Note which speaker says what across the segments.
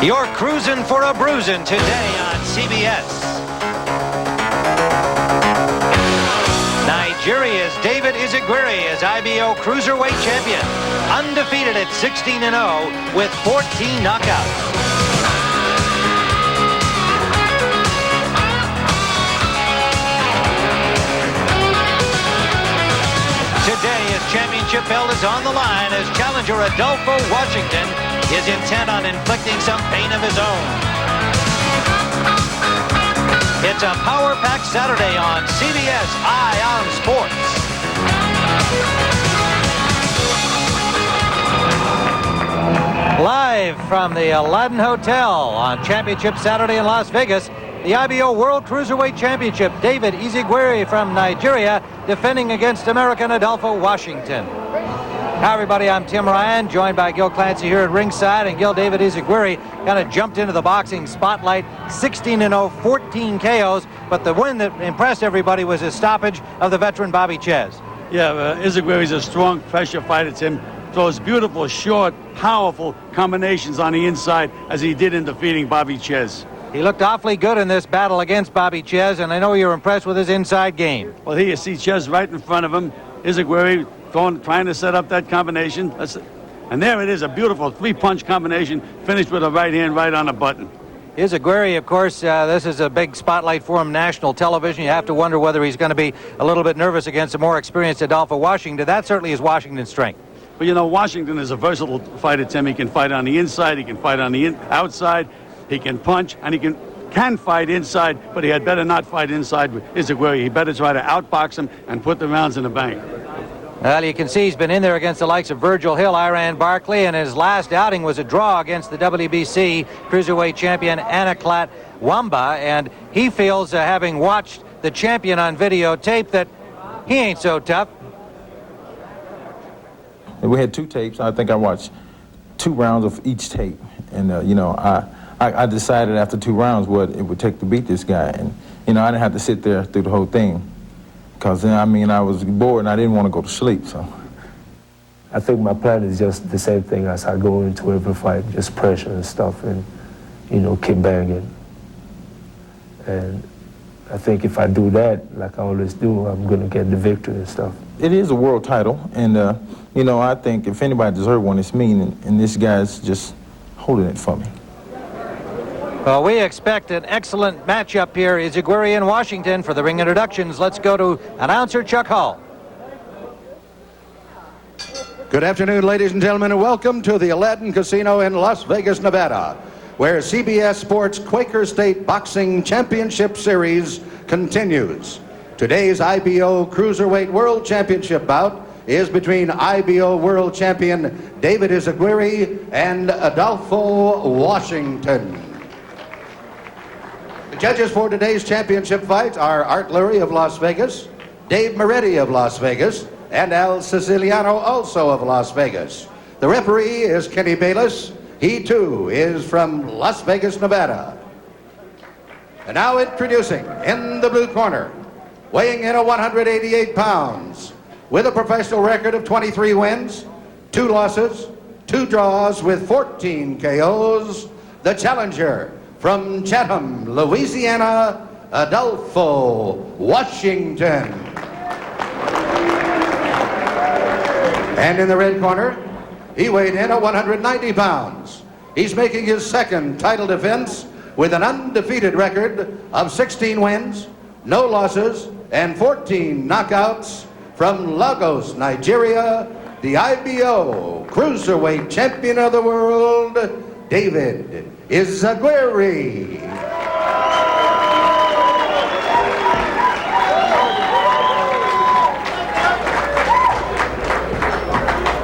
Speaker 1: You're cruising for a bruising today on CBS. Nigeria's David Izegwire is IBO Cruiserweight Champion, undefeated at 16-0 with 14 knockouts. Today, his championship belt is on the line as challenger Adolpho Washington is intent on inflicting some pain of his own. It's a power-packed Saturday on CBS Eye on Sports. Live from the Aladdin Hotel on Championship Saturday in Las Vegas, the IBO World Cruiserweight Championship, David Izegwire from Nigeria defending against American Adolpho Washington. Hi, everybody. I'm Tim Ryan, joined by Gil Clancy here at ringside. And Gil, David Izegwire kind of jumped into the boxing spotlight, 16-0, 14 KOs. But the win that impressed everybody was his stoppage of the veteran Bobby Ches.
Speaker 2: Yeah, Izegwire is a strong pressure fighter, Tim. Throws beautiful, short, powerful combinations on the inside, as he did in defeating Bobby Ches.
Speaker 1: He looked awfully good in this battle against Bobby Ches, and I know you're impressed with his inside game.
Speaker 2: Well, here you see Ches right in front of him. Izegwire trying to set up that combination. And there it is, a beautiful three-punch combination, finished with a right hand right on the button.
Speaker 1: Izegwire, of course, this is a big spotlight for him, national television. You have to wonder whether he's going to be a little bit nervous against a more experienced Adolpho Washington. That certainly is Washington's strength.
Speaker 2: But, you know, Washington is a versatile fighter, Tim. He can fight on the inside, he can fight on the outside, he can punch, and he can fight inside, but he had better not fight inside with Izegwire. He better try to outbox him and put the rounds in the bank.
Speaker 1: Well, you can see he's been in there against the likes of Virgil Hill, Iran Barkley, and his last outing was a draw against the WBC Cruiserweight champion Anaklat Wamba, and he feels, having watched the champion on videotape, that he ain't so tough.
Speaker 3: We had two tapes. I think I watched 2 rounds of each tape, and you know, I decided after 2 rounds what it would take to beat this guy, and you know, I didn't have to sit there through the whole thing. Because, I mean, I was bored and I didn't want to go to sleep, so.
Speaker 4: I think my plan is just the same thing as I go into every fight, just pressure and stuff and, you know, keep banging. And I think if I do that, like I always do, I'm going to get the victory and stuff.
Speaker 3: It is a world title, and, you know, I think if anybody deserves one, it's me, and this guy's just holding it for me.
Speaker 1: Well, we expect an excellent matchup here. Izegwire in Washington. For the ring introductions, let's go to announcer Chuck Hull.
Speaker 5: Good afternoon, ladies and gentlemen, and welcome to the Aladdin Casino in Las Vegas, Nevada, where CBS Sports Quaker State Boxing Championship Series continues. Today's IBO Cruiserweight World Championship bout is between IBO World Champion David Izegwire and Adolpho Washington. The judges for today's championship fight are Art Lurie of Las Vegas, Dave Moretti of Las Vegas, and Al Siciliano, also of Las Vegas. The referee is Kenny Bayless. He, too, is from Las Vegas, Nevada. And now introducing, in the blue corner, weighing in at 188 pounds, with a professional record of 23 wins, 2 losses, 2 draws with 14 KOs, the challenger, from Chatham, Louisiana, Adolpho Washington. And in the red corner, he weighed in at 190 pounds. He's making his second title defense with an undefeated record of 16 wins, no losses, and 14 knockouts, from Lagos, Nigeria, the IBO Cruiserweight Champion of the World, David Izegwire.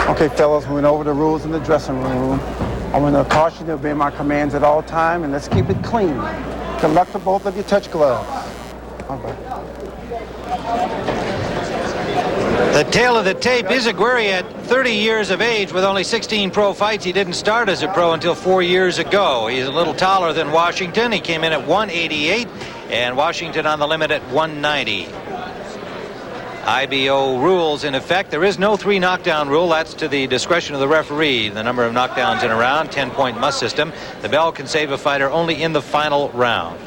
Speaker 6: Okay, fellas, we went over the rules in the dressing room. I'm going to caution you to obey my commands at all times, and let's keep it clean. Good luck to both of you. Touch gloves. All right.
Speaker 1: The tale of the tape, Izegwire at 30 years of age with only 16 pro fights. He didn't start as a pro until 4 years ago. He's a little taller than Washington. He came in at 188, and Washington on the limit at 190. IBO rules in effect. There is no 3 knockdown rule. That's to the discretion of the referee. The number of knockdowns in a round, 10-point must system. The bell can save a fighter only in the final round.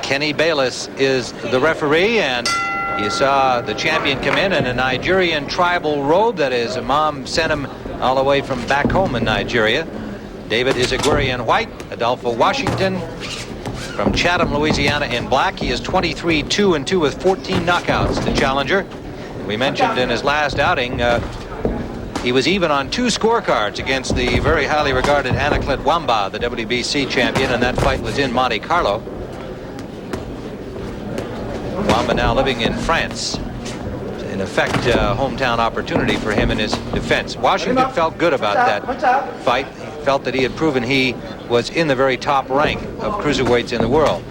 Speaker 1: Kenny Bayless is the referee, and you saw the champion come in a Nigerian tribal robe that his mom sent him all the way from back home in Nigeria. David Izegwire in white, Adolpho Washington from Chatham, Louisiana in black. He is 23-2-2 with 14 knockouts. The challenger, we mentioned in his last outing, he was even on 2 scorecards against the very highly regarded Anaclet Wamba, the WBC champion, and that fight was in Monte Carlo. Wamba now living in France. In effect, hometown opportunity for him in his defense. Washington felt good about that fight. He felt that he had proven he was in the very top rank of cruiserweights in the world.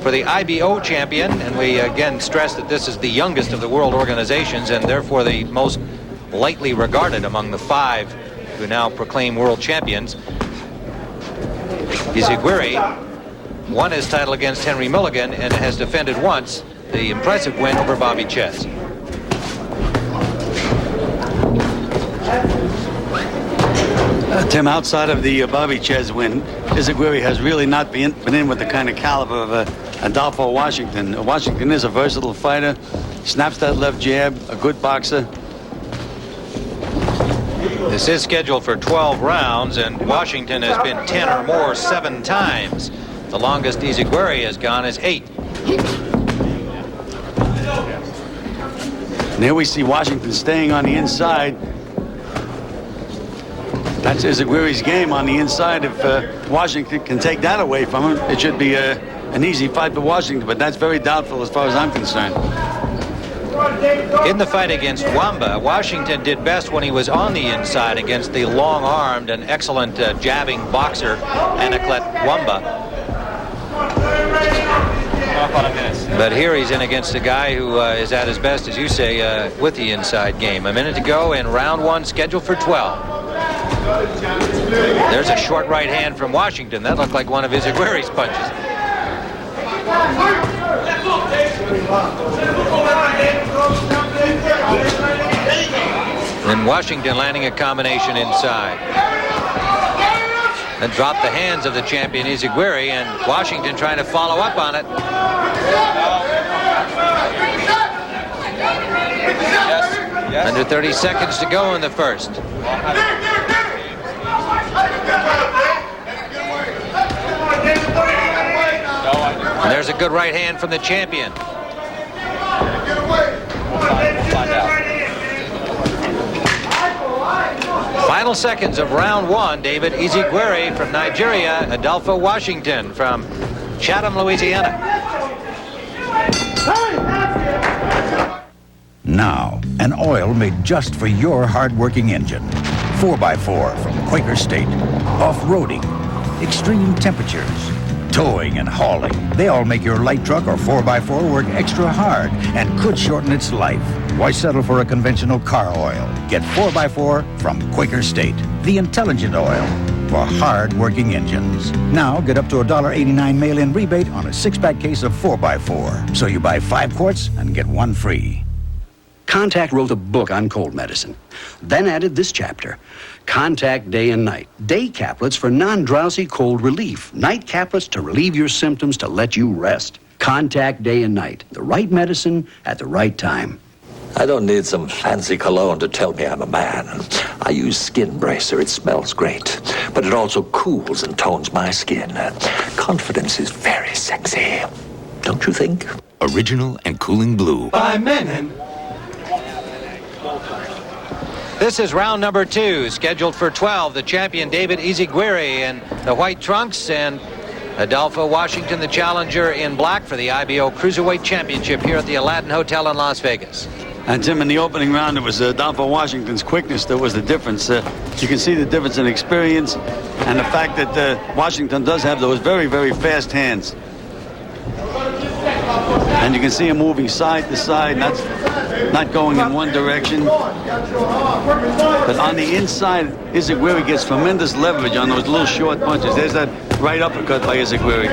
Speaker 1: For the IBO champion, and we again stress that this is the youngest of the world organizations and therefore the most lightly regarded among the 5 who now proclaim world champions, Izegwire won his title against Henry Milligan and has defended once the impressive win over Bobby Ches.
Speaker 2: Tim, outside of the Bobby Ches win, Izegwire has really not been in with the kind of caliber of Adolpho Washington. Washington is a versatile fighter, snaps that left jab, a good boxer.
Speaker 1: This is scheduled for 12 rounds, and Washington has been 10 or more 7 times. The longest Izegwire has gone is 8.
Speaker 2: And here we see Washington staying on the inside. That's Izegwire's game on the inside. If Washington can take that away from him, it should be an easy fight for Washington, but that's very doubtful as far as I'm concerned.
Speaker 1: In the fight against Wamba, Washington did best when he was on the inside against the long-armed and excellent jabbing boxer Anaclet Wamba. But here he's in against a guy who is at his best, as you say, with the inside game. A minute to go in round 1, scheduled for 12. There's a short right hand from Washington. That looked like one of Izegwire's punches. Then Washington landing a combination inside. And dropped the hands of the champion Izegwire, and Washington trying to follow up on it. Under 30 seconds to go in the first. And there's a good right hand from the champion. Final seconds of round 1. David Izegwire from Nigeria, Adolpho Washington from Chatham, Louisiana.
Speaker 7: Now, an oil made just for your hard-working engine. 4x4 from Quaker State. Off-roading, extreme temperatures, towing and hauling. They all make your light truck or 4x4 work extra hard and could shorten its life. Why settle for a conventional car oil? Get 4x4 from Quaker State. The intelligent oil for hard-working engines. Now get up to a $1.89 mail-in rebate on a 6-pack case of 4x4. So you buy 5 quarts and get 1 free.
Speaker 8: Contact wrote a book on cold medicine, then added this chapter, Contact Day and Night. Day caplets for non-drowsy cold relief. Night caplets to relieve your symptoms to let you rest. Contact Day and Night. The right medicine at the right time.
Speaker 9: I don't need some fancy cologne to tell me I'm a man. I use Skin Bracer. It smells great, but it also cools and tones my skin. Confidence is very sexy, don't you think?
Speaker 10: Original and cooling blue.
Speaker 11: By Menon.
Speaker 1: This is round number 2, scheduled for 12. The champion David Izegwire in the white trunks, and Adolpho Washington, the challenger, in black for the IBO Cruiserweight Championship here at the Aladdin Hotel in Las Vegas.
Speaker 2: And Tim, in the opening round, it was Adolpho Washington's quickness that was the difference. You can see the difference in experience and the fact that Washington does have those very, very fast hands. And you can see him moving side to side, not going in one direction. But on the inside, Izegwire gets tremendous leverage on those little short punches. There's that right uppercut by Izegwire.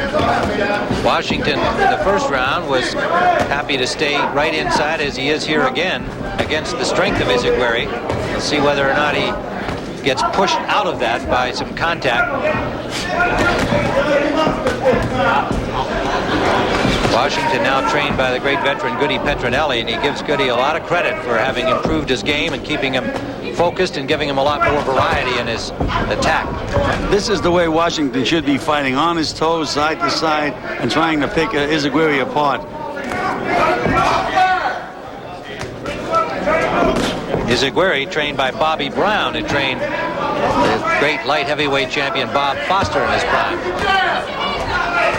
Speaker 1: Washington in the first round was happy to stay right inside as he is here again against the strength of Izegwire. We'll see whether or not he gets pushed out of that by some contact. Washington now trained by the great veteran Goody Petronelli, and he gives Goody a lot of credit for having improved his game and keeping him focused and giving him a lot more variety in his attack.
Speaker 2: This is the way Washington should be fighting, on his toes, side to side, and trying to pick Izegwire apart.
Speaker 1: Izegwire, trained by Bobby Brown, who trained the great light heavyweight champion Bob Foster in his prime.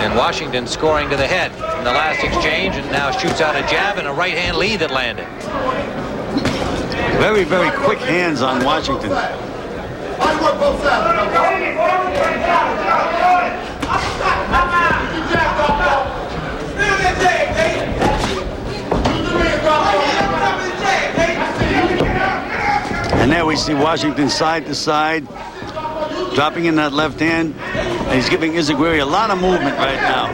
Speaker 1: And Washington scoring to the head in the last exchange, and now shoots out a jab and a right-hand lead that landed.
Speaker 2: Very, very quick hands on Washington. And there we see Washington side to side, dropping in that left hand. And he's giving Izegwire a lot of movement right now.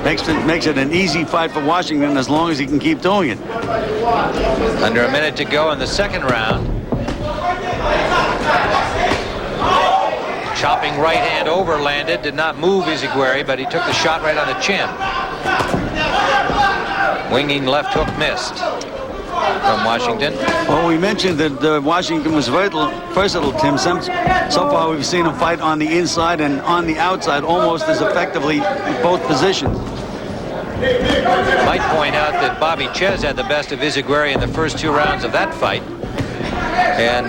Speaker 2: Makes it an easy fight for Washington as long as he can keep doing it.
Speaker 1: Under a minute to go in the second round. Chopping right hand over landed, did not move Izegwire, but he took the shot right on the chin. Winging left hook missed from Washington.
Speaker 2: Well, we mentioned that Washington was versatile, Tim. So far we've seen him fight on the inside and on the outside almost as effectively in both positions.
Speaker 1: Might point out that Bobby Chez had the best of Izegwire in the first two rounds of that fight. And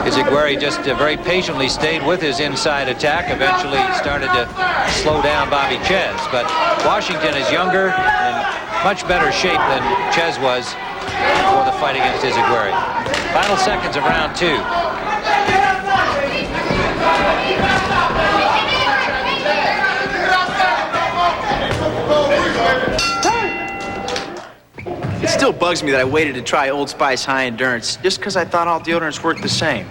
Speaker 1: Izegwire just very patiently stayed with his inside attack, eventually started to slow down Bobby Chez. But Washington is younger and much better shape than Chez was before the fight against Izegwire. Final seconds of round two.
Speaker 11: It still bugs me that I waited to try Old Spice High Endurance just because I thought all deodorants worked the same.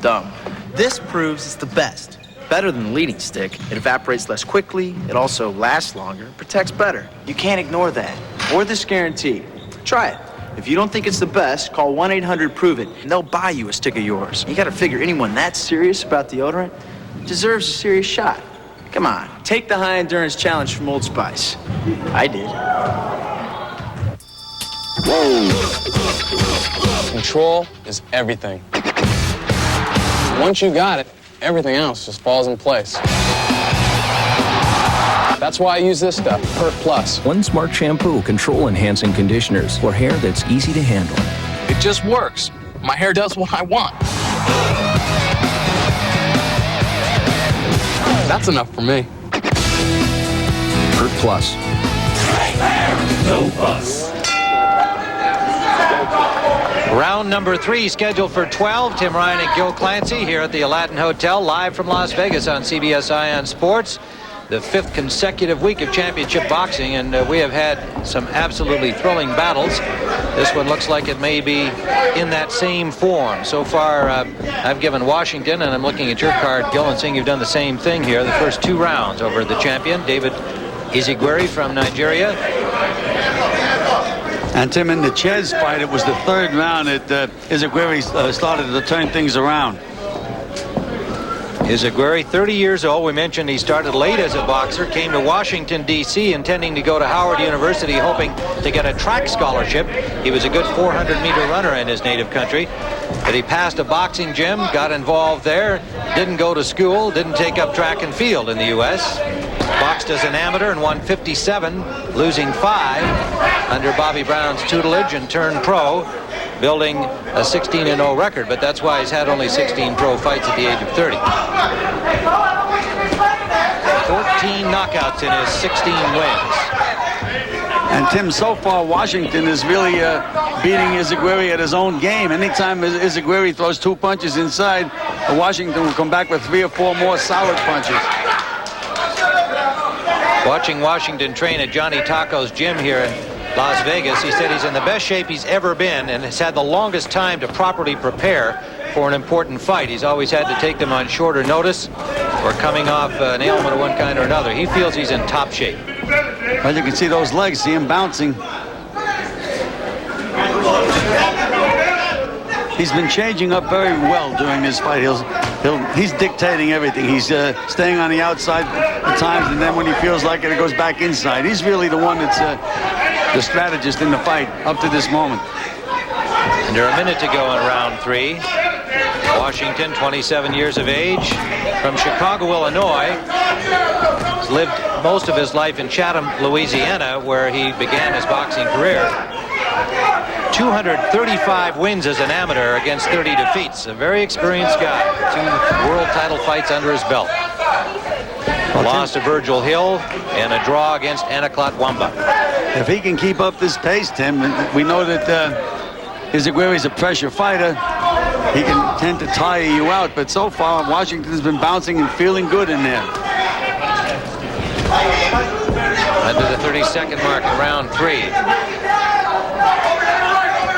Speaker 11: Dumb. This proves it's the best. Better than the leading stick. It evaporates less quickly. It also lasts longer. Protects better. You can't ignore that. Or this guarantee. Try it. If you don't think it's the best, call 1-800-PROVE-IT, and they'll buy you a stick of yours. You gotta figure anyone that serious about deodorant deserves a serious shot. Come on, take the High Endurance Challenge from Old Spice. I did.
Speaker 12: Control is everything. Once you got it, everything else just falls in place. That's why I use this stuff, Pert Plus.
Speaker 13: One smart shampoo, control-enhancing conditioners for hair that's easy to handle.
Speaker 12: It just works. My hair does what I want. That's enough for me.
Speaker 13: Pert Plus.
Speaker 10: Right there, no fuss.
Speaker 1: Round number 3 scheduled for 12. Tim Ryan and Gil Clancy here at the Aladdin Hotel, live from Las Vegas on CBS Ion Sports. The 5th consecutive week of championship boxing, and we have had some absolutely thrilling battles. This one looks like it may be in that same form. So far, I've given Washington, and I'm looking at your card, Gil, and seeing you've done the same thing here. The first 2 rounds over the champion, David Izegwire from Nigeria.
Speaker 2: And Tim, in the Chez fight, it was the 3rd round that Izegwire started to turn things around.
Speaker 1: Izegwire, 30 years old. We mentioned he started late as a boxer, came to Washington, D.C., intending to go to Howard University, hoping to get a track scholarship. He was a good 400-meter runner in his native country. But he passed a boxing gym, got involved there, didn't go to school, didn't take up track and field in the U.S. Boxed as an amateur and won 57, losing 5 under Bobby Brown's tutelage, and turned pro, building a 16-0 record, but that's why he's had only 16 pro fights at the age of 30. 14 knockouts in his 16 wins.
Speaker 2: And Tim, so far Washington is really beating Izegwire at his own game. Anytime Izegwire throws 2 punches inside, Washington will come back with 3 or 4 more solid punches.
Speaker 1: Watching Washington train at Johnny Taco's gym here in Las Vegas, he said he's in the best shape he's ever been and has had the longest time to properly prepare for an important fight. He's always had to take them on shorter notice or coming off an ailment of one kind or another. He feels he's in top shape.
Speaker 2: Well, you can see those legs, see him bouncing. He's been changing up very well during this fight. He's dictating everything. He's staying on the outside at times, and then when he feels like it, it goes back inside. He's really the one that's the strategist in the fight up to this moment.
Speaker 1: Under a minute to go in round 3. Washington, 27 years of age, from Chicago, Illinois. He's lived most of his life in Chatham, Louisiana, where he began his boxing career. 235 wins as an amateur against 30 defeats. A very experienced guy. 2 world title fights under his belt. A loss to Virgil Hill and a draw against Anaclet Wamba.
Speaker 2: If he can keep up this pace, Tim, we know that Izegwire is a pressure fighter. He can tend to tire you out, but so far Washington's been bouncing and feeling good in there.
Speaker 1: Under the 32nd mark in round 3.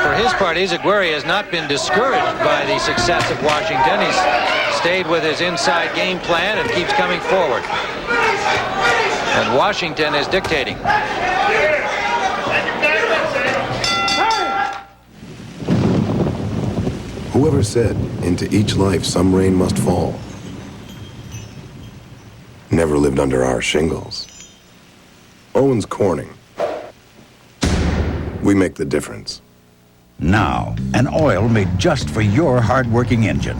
Speaker 1: For his part, Izegwire has not been discouraged by the success of Washington. He's stayed with his inside game plan and keeps coming forward. And Washington is dictating.
Speaker 14: Whoever said, into each life some rain must fall, never lived under our shingles. Owens Corning. We make the difference.
Speaker 7: Now, an oil made just for your hard-working engine.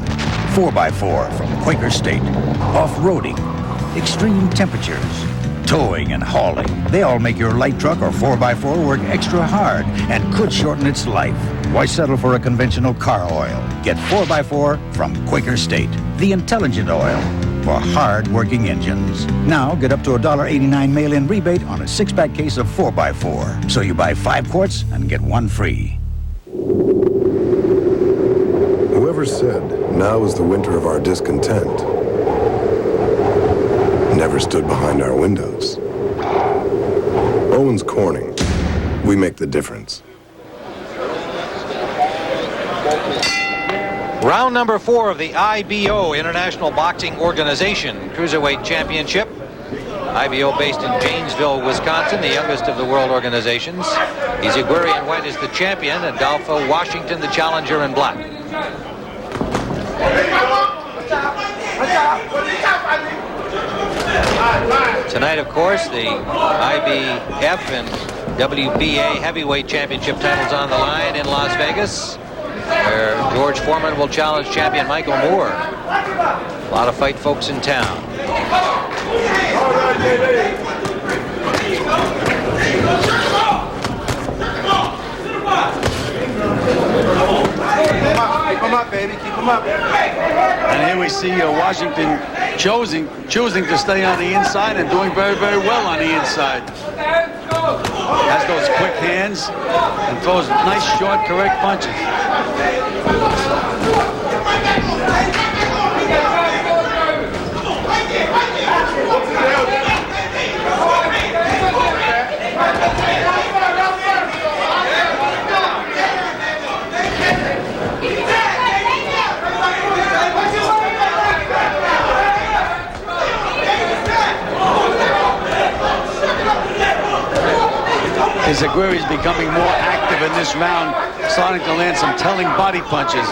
Speaker 7: 4x4 from Quaker State. Off-roading, extreme temperatures, towing and hauling. They all make your light truck or 4x4 work extra hard and could shorten its life. Why settle for a conventional car oil? Get 4x4 from Quaker State. The intelligent oil for hard-working engines. Now, get up to a $1.89 mail-in rebate on a 6-pack case of 4x4. So you buy 5 quarts and get 1 free.
Speaker 14: Whoever said, now is the winter of our discontent, never stood behind our windows. Owens Corning. We make the difference.
Speaker 1: Round number 4 of the IBO, International Boxing Organization Cruiserweight Championship. IBO based in Janesville, Wisconsin, the youngest of the world organizations. Izegwire in white is the champion, and Adolpho Washington the challenger in black. Tonight, of course, the IBF and WBA heavyweight championship titles on the line in Las Vegas, where George Foreman will challenge champion Michael Moore. A lot of fight folks in town.
Speaker 6: Keep him up, baby. Keep him up.
Speaker 2: And here we see Washington choosing to stay on the inside and doing very, very well on the inside. Has those quick hands and throws nice, short, correct punches. Izegwire is becoming more active in this round, starting to land some telling body punches.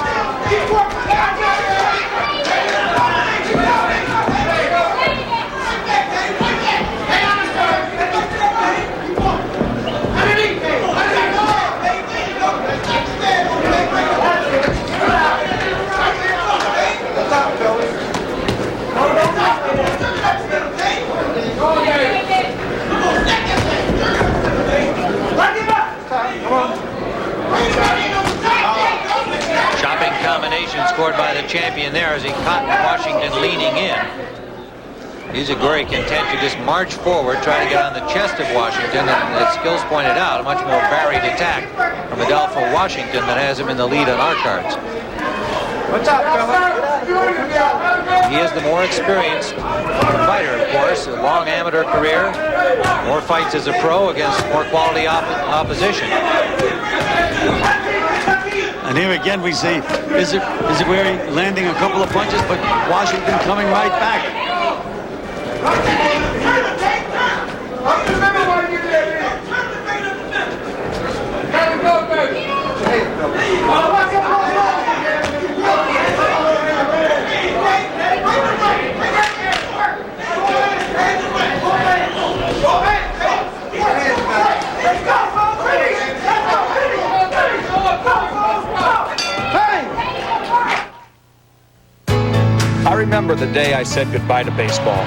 Speaker 1: Scored by the champion there as he caught Washington leaning in. Izegwire content to just march forward, try to get on the chest of Washington, and as Skills pointed out, a much more varied attack from Adolpho Washington that has him in the lead on our cards.
Speaker 6: What's up, fella?
Speaker 1: He is the more experienced fighter, of course, a long amateur career, more fights as a pro against more quality opposition.
Speaker 2: And here again we see Izegwire landing a couple of punches, but Washington coming right back.
Speaker 15: I remember the day I said goodbye to baseball.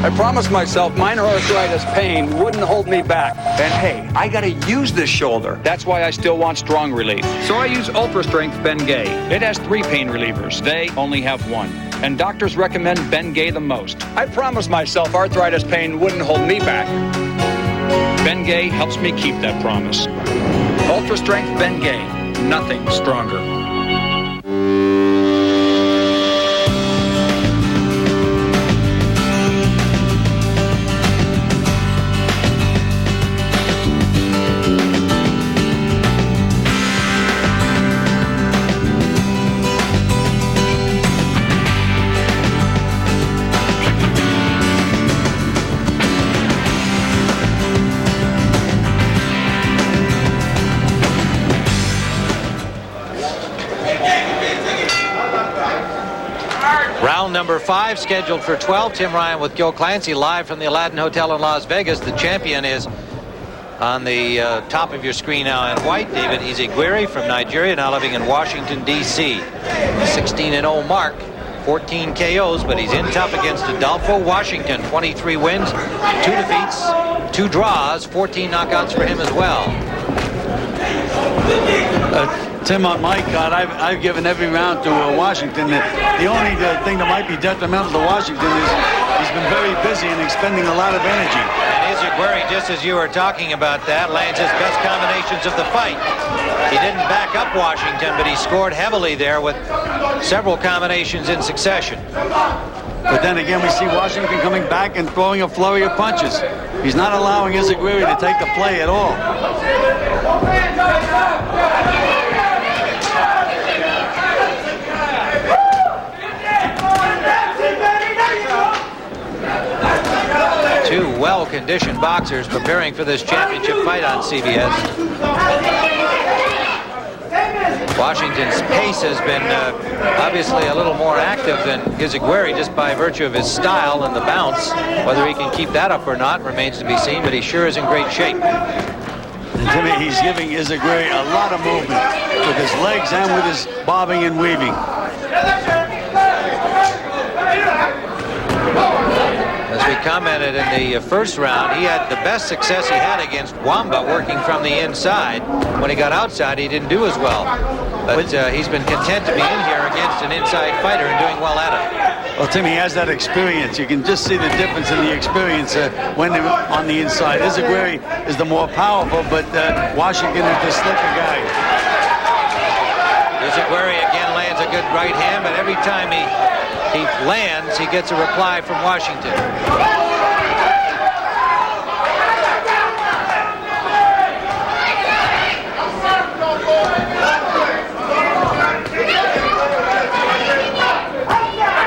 Speaker 15: I promised myself minor arthritis pain wouldn't hold me back. And hey, I gotta use this shoulder. That's why I still want strong relief. So I use Ultra Strength Bengay. It has 3 pain relievers. They only have 1. And doctors recommend Bengay the most. I promised myself arthritis pain wouldn't hold me back. Bengay helps me keep that promise. Ultra Strength Bengay. Nothing stronger.
Speaker 1: Round number 5 scheduled for 12. Tim Ryan with Gil Clancy live from the Aladdin Hotel in Las Vegas. The champion is on the top of your screen now in white. David Izegwire from Nigeria, now living in Washington, D.C. 16-0 mark, 14 KOs, but he's in tough against Adolpho. Washington, 23 wins, 2 defeats, 2 draws, 14 knockouts for him as well.
Speaker 2: Tim, on my card, I've given every round to Washington. The only thing that might be detrimental to Washington is he's been very busy and expending a lot of energy.
Speaker 1: And Izegwire, just as you were talking about that, lands his best combinations of the fight. He didn't back up Washington, but he scored heavily there with several combinations in succession.
Speaker 2: But then again, we see Washington coming back and throwing a flurry of punches. He's not allowing Izegwire to take the play at all.
Speaker 1: 2 well-conditioned boxers preparing for this championship fight on CBS. Washington's pace has been obviously a little more active than Izegwire just by virtue of his style and the bounce. Whether he can keep that up or not remains to be seen, but he sure is in great shape.
Speaker 2: And to me, he's giving Izegwire a lot of movement with his legs and with his bobbing and weaving.
Speaker 1: As we commented in the first round, he had the best success he had against Wamba working from the inside. When he got outside, he didn't do as well. But he's been content to be in here against an inside fighter and doing well at it.
Speaker 2: Well, Tim, he has that experience. You can just see the difference in the experience when they're on the inside. Izegwire is the more powerful, but Washington is the slicker guy.
Speaker 1: Izegwire again lands a good right hand, but every time he lands, he gets a reply from Washington.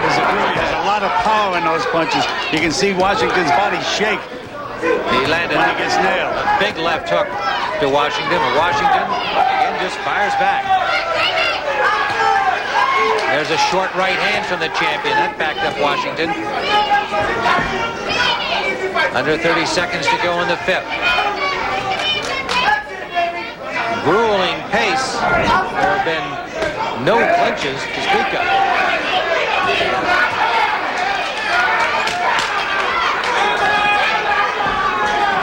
Speaker 2: Izegwire has a lot of power in those punches. You can see Washington's body shake.
Speaker 1: He landed
Speaker 2: when he gets nailed.
Speaker 1: A big left hook to Washington, and Washington again just fires back. There's a short right hand from the champion. That backed up Washington. Under 30 seconds to go in the 5th. Grueling pace. There have been no clinches to speak of.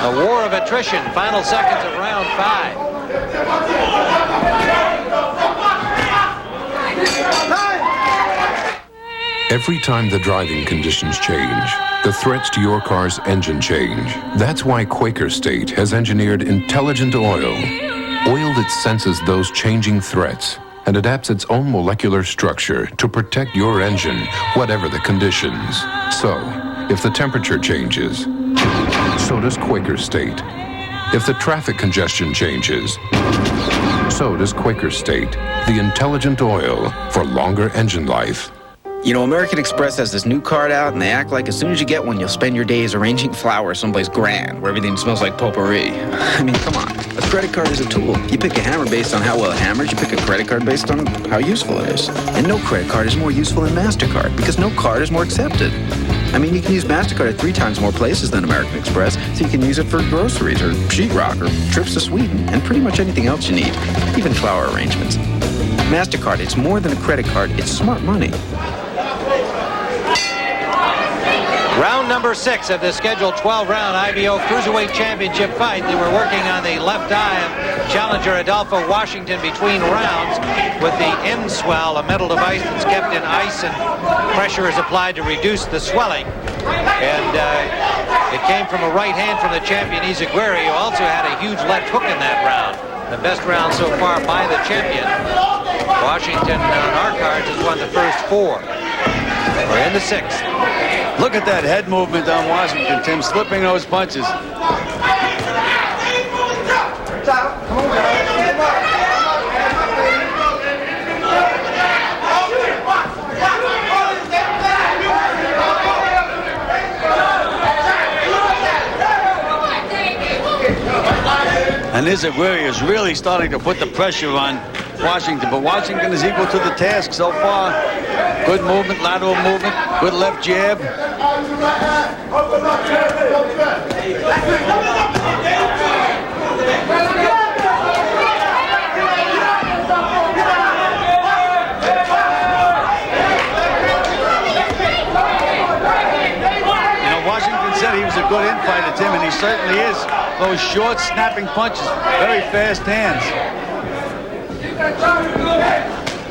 Speaker 1: A war of attrition. Final seconds of round 5.
Speaker 16: Every time the driving conditions change, the threats to your car's engine change. That's why Quaker State has engineered intelligent oil. Oil that senses those changing threats and adapts its own molecular structure to protect your engine, whatever the conditions. So, if the temperature changes, so does Quaker State. If the traffic congestion changes, So does Quaker State, the intelligent oil for longer engine life.
Speaker 17: You know, American Express has this new card out, and they act like as soon as you get one, you'll spend your days arranging flowers someplace grand, where everything smells like potpourri. I mean, come on. A credit card is a tool. You pick a hammer based on how well it hammers. You pick a credit card based on how useful it is. And no credit card is more useful than MasterCard, because no card is more accepted. I mean, you can use MasterCard at 3 times more places than American Express, so you can use it for groceries or sheetrock or trips to Sweden and pretty much anything else you need, even flower arrangements. MasterCard, it's more than a credit card. It's smart money.
Speaker 1: Round number 6 of the scheduled 12-round IBO Cruiserweight Championship fight. They were working on the left eye of challenger Adolpho Washington between rounds with the end swell, a metal device that's kept in ice and pressure is applied to reduce the swelling. And it came from a right hand from the champion Izegwire, who also had a huge left hook in that round. The best round so far by the champion. Washington on our cards has won the first 4. We're in the 6th.
Speaker 2: Look at that head movement on Washington, Tim, slipping those punches. And Izegwire is really starting to put the pressure on Washington, but Washington is equal to the task so far. Good movement, lateral movement, good left jab. Washington said he was a good in-fighter, Tim, and he certainly is. Those short, snapping punches, very fast hands.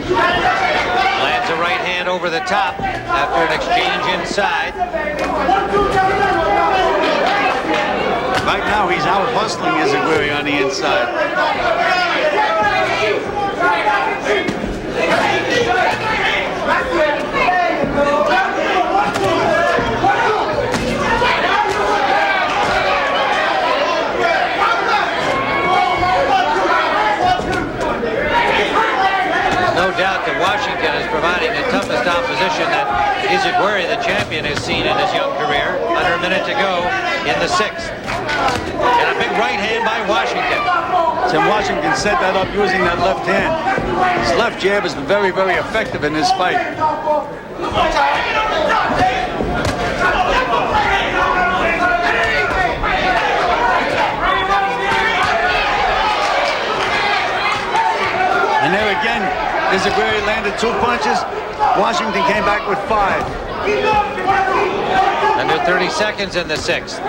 Speaker 1: Lands a right hand over the top after an exchange inside.
Speaker 2: Right now, he's out hustling Izegwire on the inside.
Speaker 1: No doubt that Washington is providing the toughest opposition that Izegwire, the champion, has seen in his young career. Under a minute to go in the 6th. And a big right hand by Washington.
Speaker 2: Tim Washington set that up using that left hand. His left jab has been very, very effective in this fight. And there again, Izegwire landed 2 punches. Washington came back with 5.
Speaker 1: Under 30 seconds in the 6th.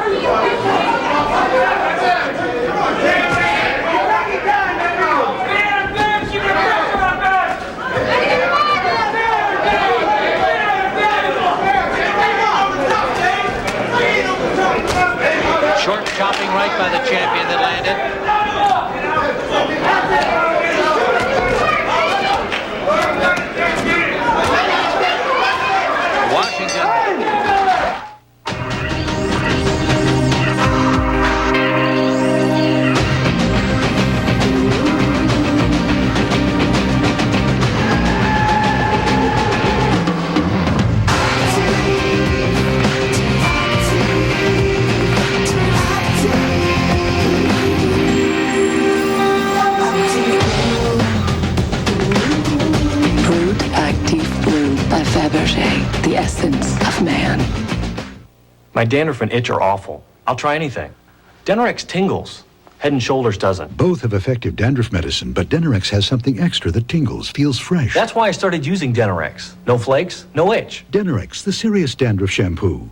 Speaker 1: Short chopping right by the champion that landed. Washington.
Speaker 18: The essence of man.
Speaker 19: My dandruff and itch are awful. I'll try anything. Denorex tingles. Head and Shoulders doesn't.
Speaker 20: Both have effective dandruff medicine, but Denorex has something extra that tingles, feels fresh.
Speaker 19: That's why I started using Denorex. No flakes, no itch.
Speaker 20: Denorex, the serious dandruff shampoo.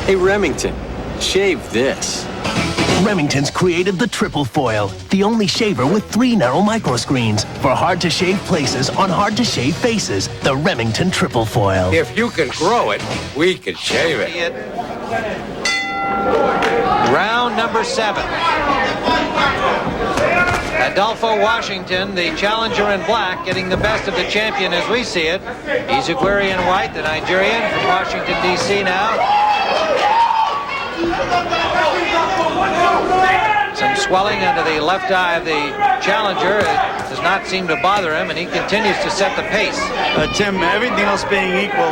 Speaker 21: Hey, Remington, shave this.
Speaker 22: Remington's created the Triple Foil, the only shaver with 3 narrow microscreens for hard-to-shave places on hard-to-shave faces. The Remington Triple Foil.
Speaker 21: If you can grow it, we can shave it.
Speaker 1: Round number 7. Adolpho Washington, the challenger in black, getting the best of the champion as we see it. Izegwire in white, the Nigerian from Washington, D.C. now. Some swelling under the left eye of the challenger. It does not seem to bother him, and he continues to set the pace.
Speaker 2: Tim, everything else being equal,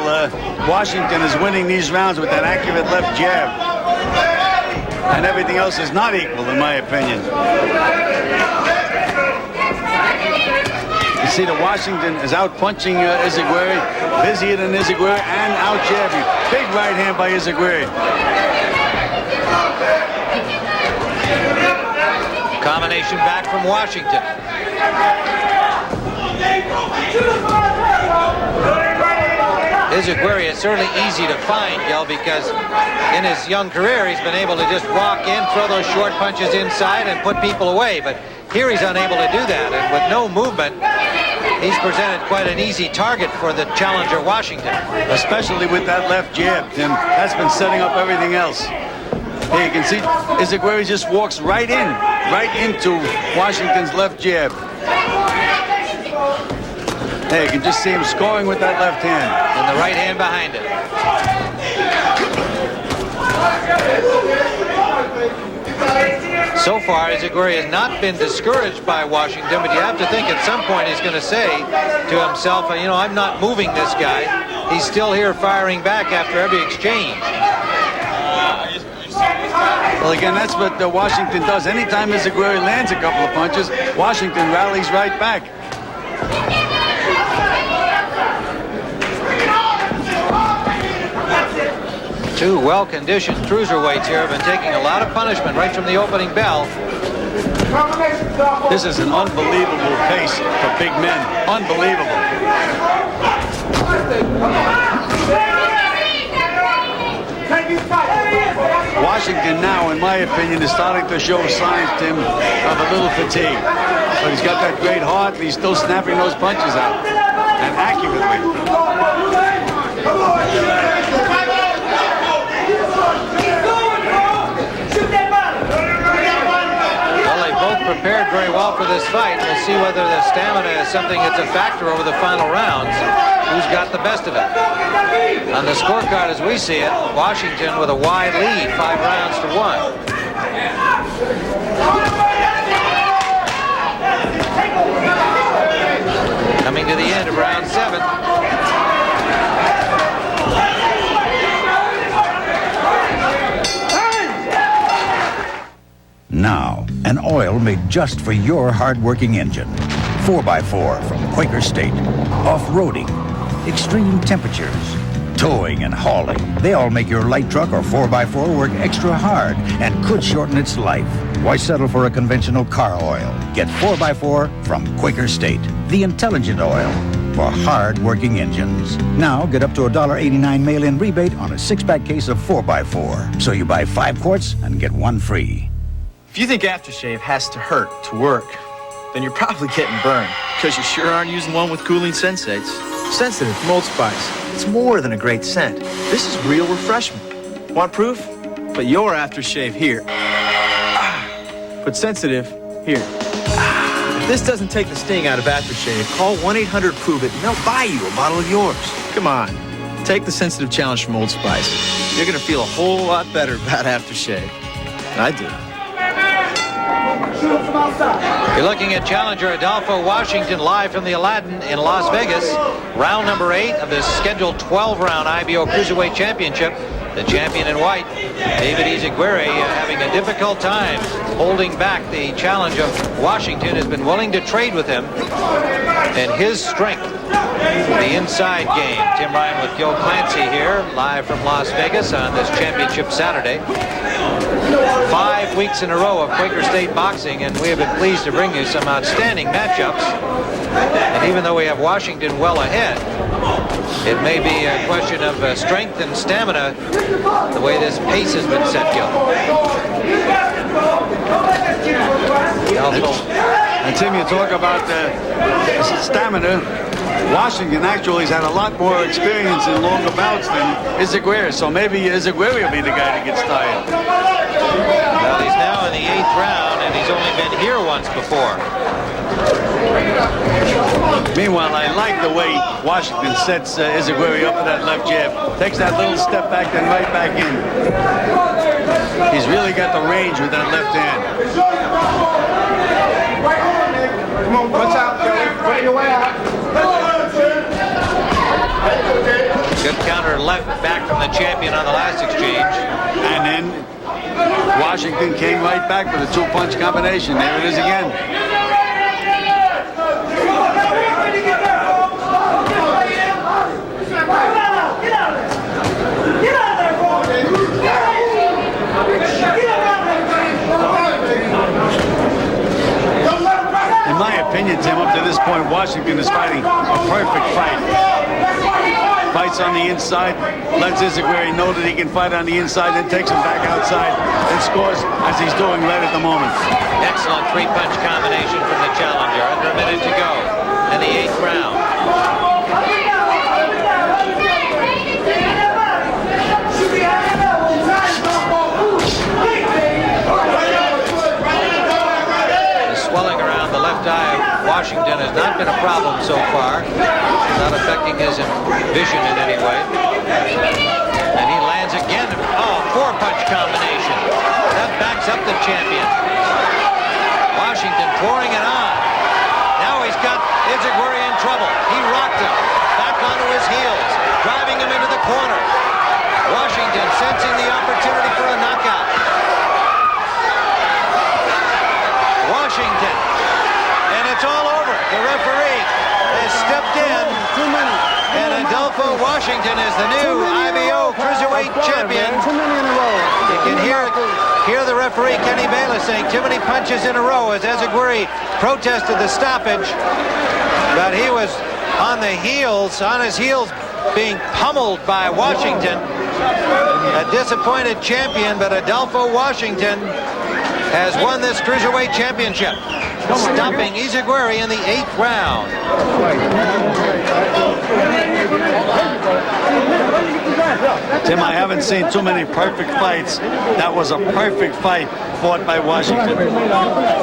Speaker 2: Washington is winning these rounds with that accurate left jab. And everything else is not equal, in my opinion. You see that Washington is out punching Izegwire, busier than Izegwire, and out jabbing. Big right hand by Izegwire.
Speaker 1: Combination back from Washington. Izegwire is certainly easy to find, Gil, because in his young career he's been able to just walk in, throw those short punches inside, and put people away. But here he's unable to do that, and with no movement, he's presented quite an easy target for the challenger Washington.
Speaker 2: Especially with that left jab, Tim. That's been setting up everything else. Here you can see Izegwire just walks right into Washington's left jab. There, you can just see him scoring with that left hand.
Speaker 1: And the right hand behind it. So far, Izegwire has not been discouraged by Washington, but you have to think at some point he's going to say to himself, you know, I'm not moving this guy. He's still here firing back after every exchange.
Speaker 2: Well, again, that's what Washington does. Anytime Izegwire lands a couple of punches, Washington rallies right back.
Speaker 1: Two well-conditioned cruiserweights here have been taking a lot of punishment right from the opening bell.
Speaker 2: This is an unbelievable pace for big men. Unbelievable. Washington now, in my opinion, is starting to show signs, Tim, of a little fatigue. But he's got that great heart, and he's still snapping those punches out. And accurately.
Speaker 1: Well, they both prepared very well for this fight. We'll see whether the stamina is something that's a factor over the final rounds. Who's got the best of it? On the scorecard as we see it, Washington with a wide lead, 5 rounds to 1. Coming to the end of round 7.
Speaker 7: Now, an oil made just for your hard-working engine. 4x4 from Quaker State. Off-roading, extreme temperatures, towing and hauling. They all make your light truck or 4x4 work extra hard and could shorten its life. Why settle for a conventional car oil? Get 4x4 from Quaker State. The intelligent oil for hard-working engines. Now, get up to a $1.89 mail-in rebate on a 6-pack case of 4x4. So you buy 5 quarts and get 1 free.
Speaker 11: If you think aftershave has to hurt to work, then you're probably getting burned, because you sure aren't using one with cooling sensates. Sensitive from Old Spice. It's more than a great scent. This is real refreshment. Want proof? Put your aftershave here. Put sensitive here. If this doesn't take the sting out of aftershave, call 1-800-PROVE-IT and they'll buy you a bottle of yours. Come on. Take the sensitive challenge from Old Spice. You're going to feel a whole lot better about aftershave. I do.
Speaker 1: You're looking at challenger Adolpho Washington live from the Aladdin in Las Vegas. Round number 8 of this scheduled 12-round IBO Cruiserweight Championship. The champion in white, David Izegwire, having a difficult time holding back the challenge of Washington, has been willing to trade with him. And his strength, the inside game. Tim Ryan with Gil Clancy here, live from Las Vegas on this championship Saturday. 5 weeks in a row of Quaker State boxing, and we have been pleased to bring you some outstanding matchups. And even though we have Washington well ahead, it may be a question of strength and stamina, the way this pace has been set, Gil.
Speaker 2: And Tim, you talk about stamina. Washington actually has had a lot more experience in longer bouts than Izegwire, so maybe Izegwire will be the guy that gets tired.
Speaker 1: Well, he's now in the 8th round, and he's only been here once before.
Speaker 2: Meanwhile, I like the way Washington sets Izegwire up with that left jab. Takes that little step back, then right back in. He's really got the range with that left hand.
Speaker 6: Come on, watch out, Joey. Put your way out.
Speaker 1: Good counter left back from the champion on the last exchange.
Speaker 2: And then Washington came right back with a two-punch combination. There it is again. In my opinion, Tim, up to this point, Washington is fighting a perfect fight. Fights on the inside, lets Izegwire know that he can fight on the inside, then takes him back outside and scores as he's doing right at the moment.
Speaker 1: Excellent three-punch combination from the challenger. Under a minute to go in the 8th round. The swelling around the left eye of Washington has not been a problem so far. Not affecting his vision in any way. And he lands again. Oh, four-punch combination. That backs up the champion. Washington pouring it on. Now he's got Izegwire in trouble. He rocked him. Back onto his heels. Driving him into the corner. Washington sensing the opportunity for a knockout. Washington. And it's all over. The referee has stepped in. And Adolpho Washington is the new IBO Cruiserweight champion. You can hear the referee, Kenny Bayless, saying too many punches in a row as Izegwire protested the stoppage. But he was on his heels, being pummeled by Washington. A disappointed champion, but Adolpho Washington has won this Cruiserweight championship, stopping Izegwire in the 8th round.
Speaker 2: Tim, I haven't seen too many perfect fights. That was a perfect fight fought by Washington.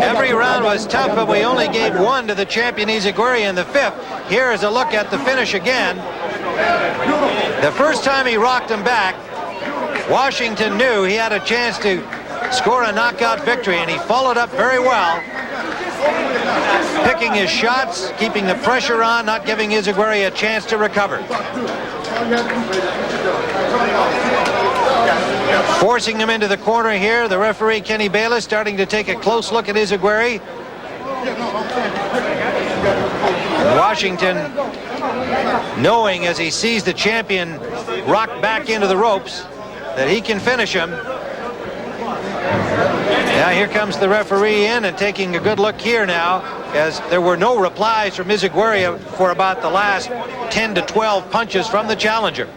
Speaker 1: Every round was tough, but we only gave one to the champion Izegwire in the 5th. Here is a look at the finish again. The first time he rocked him back, Washington knew he had a chance to score a knockout victory, and he followed up very well, picking his shots, keeping the pressure on, not giving Izegwire a chance to recover. Forcing him into the corner here, the referee Kenny Bayless starting to take a close look at Izegwire. Washington, knowing as he sees the champion rock back into the ropes that he can finish him. Now here comes the referee in and taking a good look here now, as there were no replies from Izegwire for about the last 10 to 12 punches from the challenger.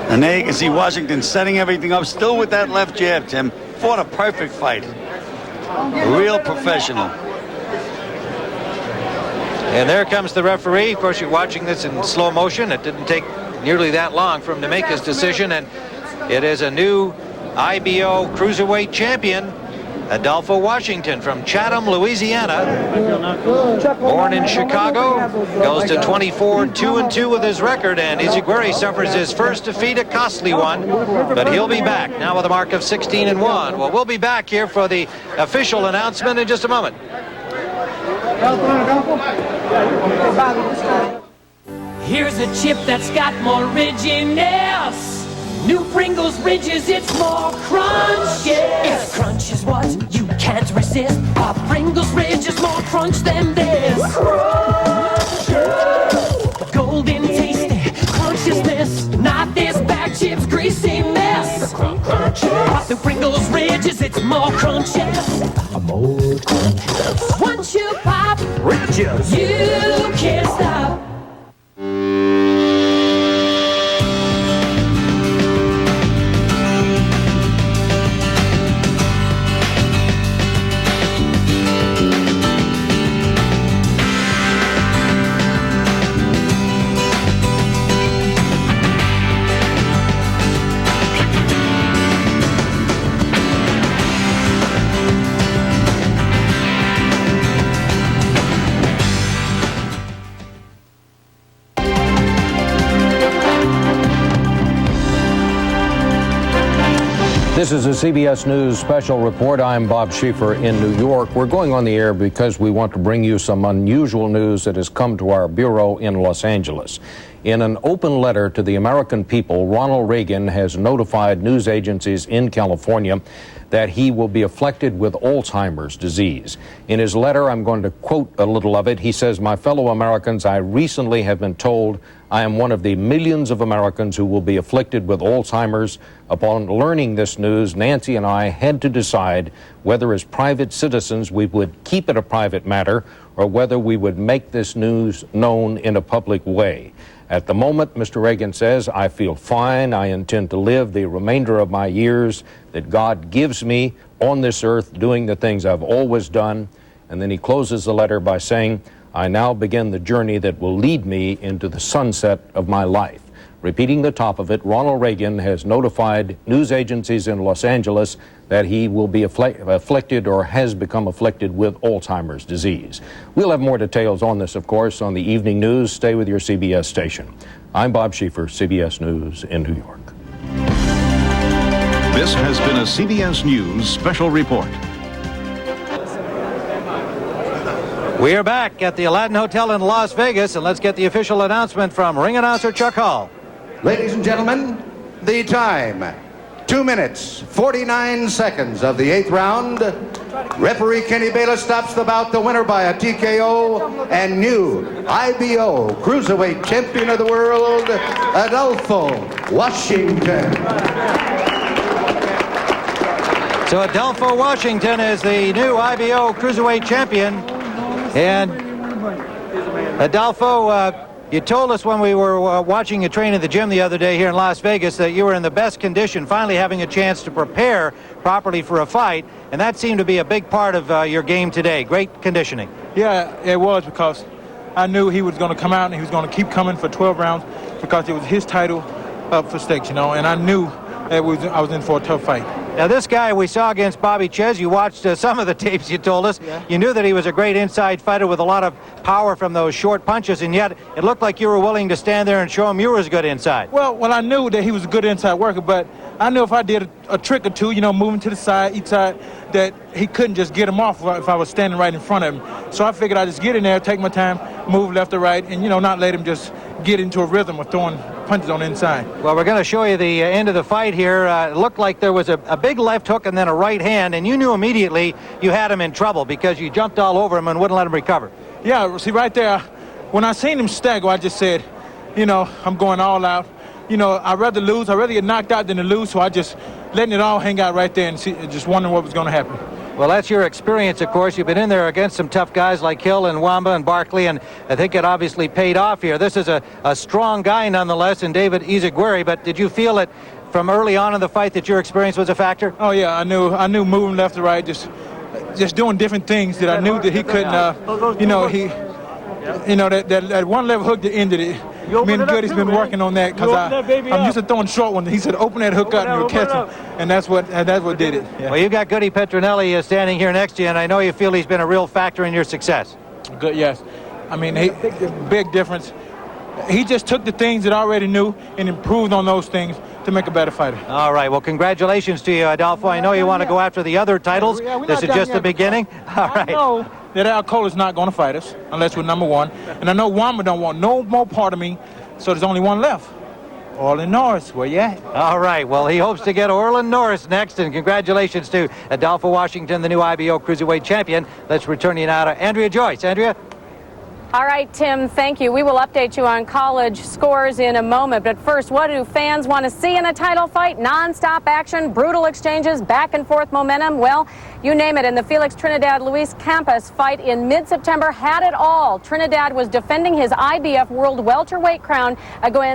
Speaker 2: And there you can see Washington setting everything up, still with that left jab, Tim. Fought a perfect fight. Real professional.
Speaker 1: And there comes the referee. Of course, you're watching this in slow motion. It didn't take nearly that long for him to make his decision, and it is a new IBO Cruiserweight champion, Adolpho Washington from Chatham, Louisiana. Born in Chicago, goes to 24-2-2 with his record, and Izegwire suffers his first defeat, a costly one, but he'll be back now with a mark of 16-1. Well, we'll be back here for the official announcement in just a moment.
Speaker 10: Here's a chip that's got more ridginess. New Pringles Ridges, it's more crunch, yes. If crunch is what you can't resist, a Pringles Ridge is more crunch than this. Crunch, yeah. Golden tasty crunciousness, not this bag chips greasy mess. Crunch, yes. New Pringles Ridges, it's more crunch, yes. More crunch, yes. Once you pop Ridges, you can't stop.
Speaker 3: This is a CBS News special report. I'm Bob Schieffer in New York. We're going on the air because we want to bring you some unusual news that has come to our bureau in Los Angeles. In an open letter to the American people, Ronald Reagan has notified news agencies in California that he will be afflicted with Alzheimer's disease. In his letter, I'm going to quote a little of it. He says, "My fellow Americans, I recently have been told I am one of the millions of Americans who will be afflicted with Alzheimer's. Upon learning this news, Nancy and I had to decide whether as private citizens we would keep it a private matter or whether we would make this news known in a public way. At the moment," Mr. Reagan says, "I feel fine. I intend to live the remainder of my years that God gives me on this earth doing the things I've always done." And then he closes the letter by saying, "I now begin the journey that will lead me into the sunset of my life." Repeating the top of it, Ronald Reagan has notified news agencies in Los Angeles that he will be afflicted or has become afflicted with Alzheimer's disease. We'll have more details on this, of course, on the evening news. Stay with your CBS station. I'm Bob Schieffer, CBS News in New York.
Speaker 4: This has been a CBS News special report.
Speaker 1: We are back at the Aladdin Hotel in Las Vegas, and let's get the official announcement from ring announcer Chuck Hall.
Speaker 5: Ladies and gentlemen, the time, 2 minutes, 49 seconds of the 8th round. Referee Kenny Bayless stops the bout, the winner by a TKO, and new IBO Cruiserweight Champion of the World, Adolpho Washington.
Speaker 1: So Adolpho Washington is the new IBO Cruiserweight Champion. And Adolpho, you told us when we were watching you train in the gym the other day here in Las Vegas that you were in the best condition, finally having a chance to prepare properly for a fight, and that seemed to be a big part of your game today. Great conditioning.
Speaker 23: Yeah, it was, because I knew he was going to come out and he was going to keep coming for 12 rounds because it was his title up for stakes, you know, and I knew that I was in for a tough fight.
Speaker 1: Now, this guy we saw against Bobby Ches, you watched some of the tapes, you told us. Yeah. You knew that he was a great inside fighter with a lot of power from those short punches, and yet it looked like you were willing to stand there and show him you were as good inside.
Speaker 23: Well, I knew that he was a good inside worker, but I knew if I did a trick or two, you know, moving to the side, each side, that he couldn't just get him off if I was standing right in front of him. So I figured I'd just get in there, take my time, move left or right, and, you know, not let him just get into a rhythm of throwing punches on the inside.
Speaker 1: Well, we're going to show you the end of the fight here. It looked like there was a big left hook and then a right hand, and you knew immediately you had him in trouble because you jumped all over him and wouldn't let him recover.
Speaker 23: Yeah, see, right there, when I seen him stagger, I just said, you know, I'm going all out. You know, I'd rather get knocked out than to lose, so I just letting it all hang out right there and just wondering what was going to happen.
Speaker 1: Well, that's your experience, of course. You've been in there against some tough guys like Hill and Wamba and Barkley, and I think it obviously paid off here. This is a strong guy, nonetheless, in David Izegwire, but did you feel that from early on in the fight that your experience was a factor?
Speaker 23: Oh, yeah, I knew moving left to right, just doing different things that I knew that he couldn't, that one level hook that ended it. Me and Goody's been working on that because I'm used to throwing short ones. He said, open that hook up and you'll catch him. And that's what did it. Yeah.
Speaker 1: Well, you got Goody Petronelli standing here next to you, and I know you feel he's been a real factor in your success.
Speaker 23: Good, yes. I mean, big difference. He just took the things that I already knew and improved on those things to make a better fighter.
Speaker 1: All right. Well, congratulations to you, Adolpho. I know you want to go after the other titles. This is just the beginning. All right.
Speaker 23: I know that Alcola's not going to fight us unless we're number one. And I know Wamba don't want no more part of me, so there's only one left. Orlin Norris, where you at?
Speaker 1: All right. Well, he hopes to get Orlin Norris next, and congratulations to Adolpho Washington, the new IBO Cruiserweight Champion. Let's return you now to Andrea Joyce. Andrea?
Speaker 24: All right, Tim, thank you. We will update you on college scores in a moment. But first, what do fans want to see in a title fight? Non-stop action, brutal exchanges, back and forth momentum. Well, you name it. And the Felix Trinidad Luis Campos fight in mid-September had it all. Trinidad was defending his IBF World Welterweight crown against